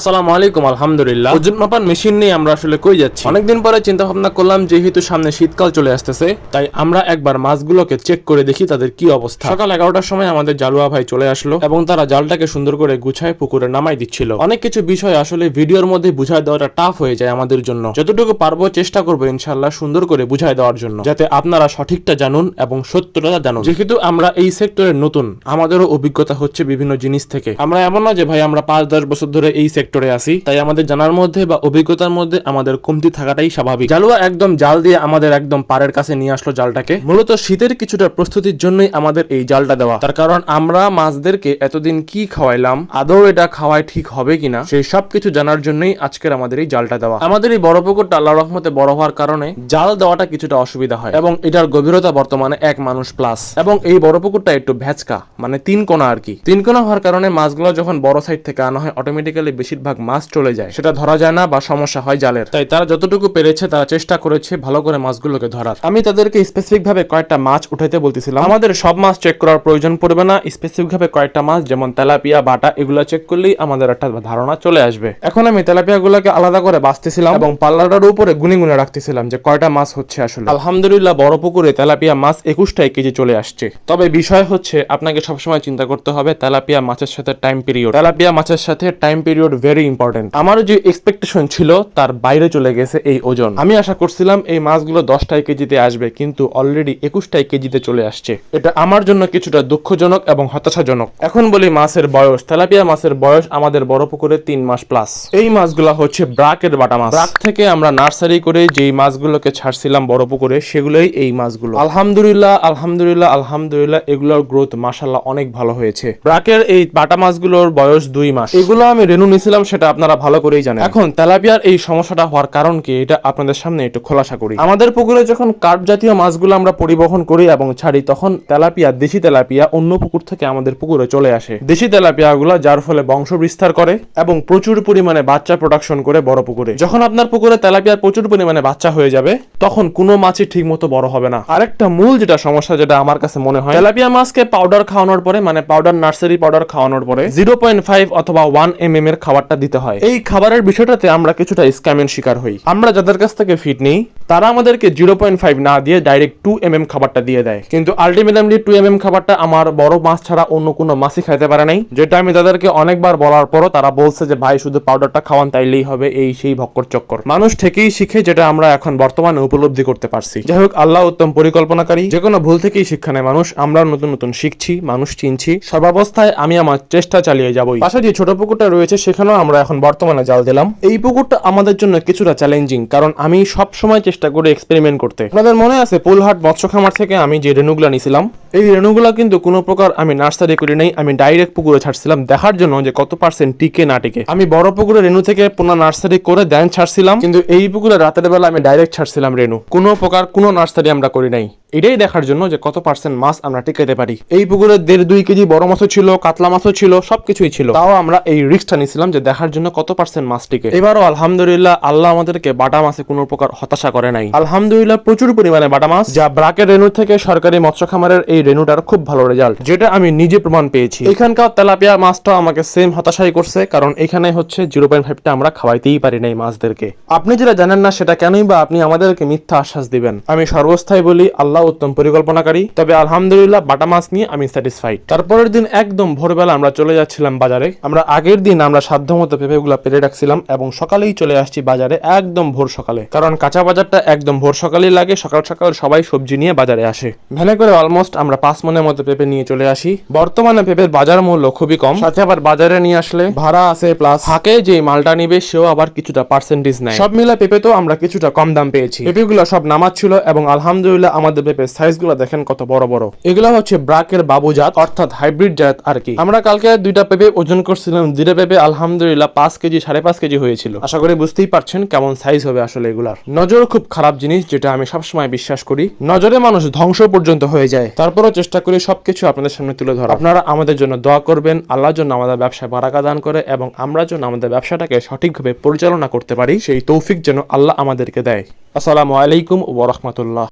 আসসালামু আলাইকুম। আলহামদুলিল্লাহ। ওজন মাপার মেশিন নিয়ে আমরা আসলে কই যাচ্ছি, অনেকদিন পরে চিন্তা ভাবনা করলাম যেহেতু সামনে শীতকাল চলে আসতেছে, তাই আমরা একবার মাছগুলোকে চেক করে দেখি তাদের কি অবস্থা। সকাল 11টার সময় আমাদের জালুয়া ভাই চলে আসলো এবং তারা জালটাকে সুন্দর করে গুছায় পুকুরে নামাই দিচ্ছিল। অনেক কিছু বিষয় আসলে ভিডিওর মধ্যে বুঝায় দেওয়াটা টাফ হয়ে যায় আমাদের জন্য। যতটুকু পারবো চেষ্টা করবো ইনশাআল্লাহ সুন্দর করে বুঝায় দেওয়ার জন্য, যাতে আপনারা সঠিকটা জানুন এবং সত্যটা জানুন। যেহেতু আমরা এই সেক্টরে নতুন, আমাদেরও অভিজ্ঞতা হচ্ছে বিভিন্ন জিনিস থেকে। আমরা এমন না যে ভাই আমরা 5-10 বছর ধরে এই সেক্টরে আছি, তাই আমাদের জানার মধ্যে বা অভিজ্ঞতার মধ্যে আমাদের কমতি থাকাটাই স্বাভাবিক। জালুয়া একদম জাল দিয়ে আমাদের একদম পাড়ের কাছে নিয়ে আসলো জালটাকে। মূলত শীতের কিছুটা প্রস্তুতির জন্যই আমাদের এই জালটা দেওয়া। তার কারণ আমরা মাছদেরকে এতদিন কি খাওয়াইলাম, আদৌ এটা খাওয়াই ঠিক হবে কিনা, সেই সব কিছু জানার জন্যই আজকের আমাদের এই জালটা দেওয়া। আমাদের এই বড় পুকুরটা আল্লাহর রহমতে বড় হওয়ার কারণে জাল দেওয়াটা কিছুটা অসুবিধা হয় এবং এটার গভীরতা বর্তমানে 1 মানুষ প্লাস। এবং এই বড় পুকুরটা একটু ভেজকা, মানে 3 কোণা আর কি। 3 কোণা হওয়ার কারণে মাছগুলো যখন বড় সাইড থেকে আনা হয় অটোমেটিক্যালি বেশিরভাগ মাছ চলে যায়, সেটা ধরা যায় না বা সমস্যা হয় জালের। তাই তারা যতটুকু পেরেছে তারা চেষ্টা করেছে ভালো করে মাছগুলোকে ধরার। আমি তাদেরকে স্পেসিফিক ভাবে কয়েকটা মাছ উঠাইতে বলতেছিলাম। আমাদের সব মাছ চেক করার প্রয়োজন পড়বে না, স্পেসিফিক ভাবে কয়েকটা মাছ যেমন তেলাপিয়া, বাটা এগুলো চেক করলেই আমাদের একটা ধারণা চলে আসবে। এখন আমি তেলাপিয়া গুলোকে আলাদা করে বাছতেছিলাম এবং পাল্লাটার উপরে গুনে গুনে রাখতেছিলাম যে কয়টা মাছ হচ্ছে আসলে। আলহামদুলিল্লাহ বড় পুকুরে তেলাপিয়া মাছ 21টাই কেজি চলে আসছে। তবে বিষয় হচ্ছে আপনাকে সবসময় চিন্তা করতে হবে তেলাপিয়া মাছের সাথে টাইম পিরিয়ড। তেলাপিয়া মাছের সাথে টাইম পিরিয়ড ভেরি ইম্পর্টেন্ট। আমার যে এক্সপেকটেশন ছিল তার বাইরে চলে গেছে এই ওজন। আমি আশা করছিলাম এই মাছগুলো 10টাই কেজিতে আসবে, কিন্তু অলরেডি 21টাই কেজিতে চলে আসছে। এটা আমার জন্য কিছুটা দুঃখজনক এবং হতাশাজনক। এখন বলি মাছের বয়স। তেলাপিয়া মাছের বয়স আমাদের বড় পুকুরে 3 মাস প্লাস। এই মাছগুলো হচ্ছে ব্রাকের বাটা মাছ। ব্রাক থেকে আমরা নার্সারি করে যেই মাছগুলোকে ছাড়ছিলাম বড় পুকুরে, সেগুলোই এই মাছগুলো। আলহামদুলিল্লাহ আলহামদুলিল্লাহ আলহামদুলিল্লাহ, এগুলোর গ্রোথ মাশাআল্লাহ অনেক ভালো হয়েছে। ব্রাকের এই বাটা মাছগুলোর বয়স 2 মাস। এগুলো আমি রেনু নিছিলাম, সেটা আপনারা ভালো করেই জানেন। এখন তেলাপিয়ার এই সমস্যাটা হওয়ার কারণ কি, এটা আপনাদের সামনে একটু খোলাসা করি। আমাদের পুকুরে যখন কার্প জাতীয় মাছগুলো আমরা পরিবহন করি এবং ছাড়ি, তখন তেলাপিয়া, দেশি তেলাপিয়া অন্য পুকুর থেকে আমাদের পুকুরে চলে আসে। দেশি তেলাপিয়াগুলো যার ফলে বংশ বিস্তার করে এবং প্রচুর পরিমাণে বাচ্চা প্রোডাকশন করে বড় পুকুরে। যখন আপনার পুকুরে তেলাপিয়ার প্রচুর পরিমাণে বাচ্চা হয়ে যাবে, তখন কোনো মাছই ঠিক মতো বড় হবে না। আরেকটা মূল যেটা সমস্যা, যেটা আমার কাছে মনে হয়, তেলাপিয়া মাছকে পাউডার খাওয়ানোর পরে, মানে পাউডার, নার্সারি পাউডার খাওয়ানোর পরে 0.5 অথবা 1 mm এর খাবারটা দিতে হয়। এই খাবারের বিষয়টাতে আমরা কিছুটা স্ক্যামের শিকার হই। আমরা যাদের কাছ থেকে ফিড নেই তারা আমাদেরকে 0.5 না দিয়ে ডাইরেক্ট 2 mm খাবারটা দিয়ে দেয়, কিন্তু আলটিমেটলি 2 mm খাবারটা আমার বড় মাছ ছাড়া অন্য কোনো মাছই খাইতে পারে নাই। যেটা আমি তাদেরকে অনেকবার বলার পরও তারা বলছে যে ভাই শুধু পাউডারটা খাওয়ান তাইলেই হবে, এই সেই ভক্কর চক্কর। মানুষ থেকেই শিখে, যেটা আমরা এখন বর্তমানে উপলব্ধি করতে পারছি। যাই হোক, আল্লাহ উত্তম পরিকল্পনাকারী। যে কোনো ভুল থেকেই শিক্ষা নেয় মানুষ। আমরা নতুন নতুন শিখছি, মানুষ চিনছি। সর্বাবস্থায় আমি আমার চেষ্টা চালিয়ে যাবই। পাশে যে ছোট পুকুরটা রয়েছে সেখানেও আমরা এখন বর্তমানে জাল দিলাম। এই পুকুরটা আমাদের জন্য কিছুটা চ্যালেঞ্জিং, কারণ আমি সব সময় চেষ্টা করি এক্সপেরিমেন্ট করতে। আপনাদের মনে আছে পুলহাট মৎস্য খামার থেকে আমি যে রেনুগুলা নিছিলাম, এই রেনুগুলা কিন্তু কোনো প্রকার আমি নার্সারি করি নাই, আমি ডাইরেক্ট পুকুরে ছাড়ছিলাম দেখার জন্য যে কত পার্সেন্ট টিকে না টিকে। আমি বড় পুকুরে রেনু থেকে পুনঃ নার্সারি করে দেন ছাড়ছিলাম, কিন্তু এই পুকুরে রাতের বেলা আমি ডাইরেক্ট ছাড়ছিলাম রেনু। কোনো প্রকার কোনো নার্সারি আমরা করি নাই, এটাই দেখার জন্য যে কত পার্সেন্ট মাছ আমরা টিকাইতে পারি। এই পুকুরে 1.5-2 কেজি বড় মাছও ছিল, কাতলা মাছও ছিল, সবকিছুই ছিল। তাও আমরা এই রিস্কটা নিছিলাম যে দেখার জন্য কত পার্সেন্ট মাছ টিকে। এবারও আলহামদুলিল্লাহ আল্লাহ আমাদেরকে বাটা মাছে কোনো প্রকার হতাশা করে নাই। আলহামদুলিল্লাহ প্রচুর পরিমাণে বাটা মাছ, যা ব্রাকের রেনু থেকে সরকারি মৎস্য খামারের এই রেনুটার খুব ভালো রেজাল্ট, যেটা আমি নিজে প্রমাণ পেয়েছি। এখানকার তেলাপিয়া মাছটা আমাকে সেম হতাশাই করছে, কারণ এখানে হচ্ছে 0.5টা আমরা খাওয়াইতেই পারি নাই মাছদেরকে। আপনি যেটা জানেন না সেটা কেনই বা আপনি আমাদেরকে মিথ্যা আশ্বাস দিবেন। আমি সর্বস্থায় বলি আল্লাহ উত্তম পরিকল্পনাকারী। তবে আলহামদুলিল্লাহ বাটা মাছ নিয়ে আমি স্যাটিসফাইড। তারপরের দিন একদম ভোরবেলা আমরা চলে যাচ্ছিলাম বাজারে। আমরা আগের দিন আমরা সাধ্যমতো পেঁপেগুলা পেরে রাখছিলাম এবং সকালেই চলে আসছি বাজারে, একদম ভোর সকালে, কারণ কাঁচা বাজারটা একদম ভোর সকালেই লাগে। সকাল সকাল সবাই সবজি নিয়ে বাজারে আসে। ভ্যানে করে অলমোস্ট আমরা 5 মনের মতো পেঁপে নিয়ে চলে আসি। বর্তমানে পেঁপের বাজার মূল্য খুবই কম, সাথে আবার বাজারে নিয়ে আসলে ভাড়া আছে, প্লাস হাকে যে মালটা নিবে সেও আবার কিছুটা পার্সেন্টেজ নেয়। সব মিলে পেঁপে তো আমরা কিছুটা কম দাম পেয়েছি। পেঁপেগুলো সব নামাচ্ছিল এবং আলহামদুলিল্লাহ আমাদের পেঁপের সাইজগুলো দেখেন কত বড় বড়। এগুলো হচ্ছে ব্রাকের বাবু জাত, অর্থাৎ হাইব্রিড জাত আর কি। আমরা কালকে 2টা পেঁপে ওজন করছিলাম, 2টা পেঁপে আলহামদুলিল্লাহ 5 কেজি 5.5 কেজি হয়েছিল। আশা করি বুঝতেই পারছেন কেমন সাইজ হবে আসলে এগুলার। নজর খুব খারাপ জিনিস, যেটা আমি সবসময় বিশ্বাস করি। নজরে মানুষ ধ্বংস পর্যন্ত হয়ে যায়। তারপরও চেষ্টা করি সবকিছু আপনাদের সামনে তুলে ধরা। আপনারা আমাদের জন্য দোয়া করবেন, আল্লাহর জন্য আমাদের ব্যবসায় বারাকা দান করে এবং আমরা যেন আমাদের ব্যবসাটাকে সঠিকভাবে পরিচালনা করতে পারি, সেই তৌফিক যেন আল্লাহ আমাদেরকে দেয়। আসসালামু আলাইকুম ওয়া রাহমাতুল্লাহ।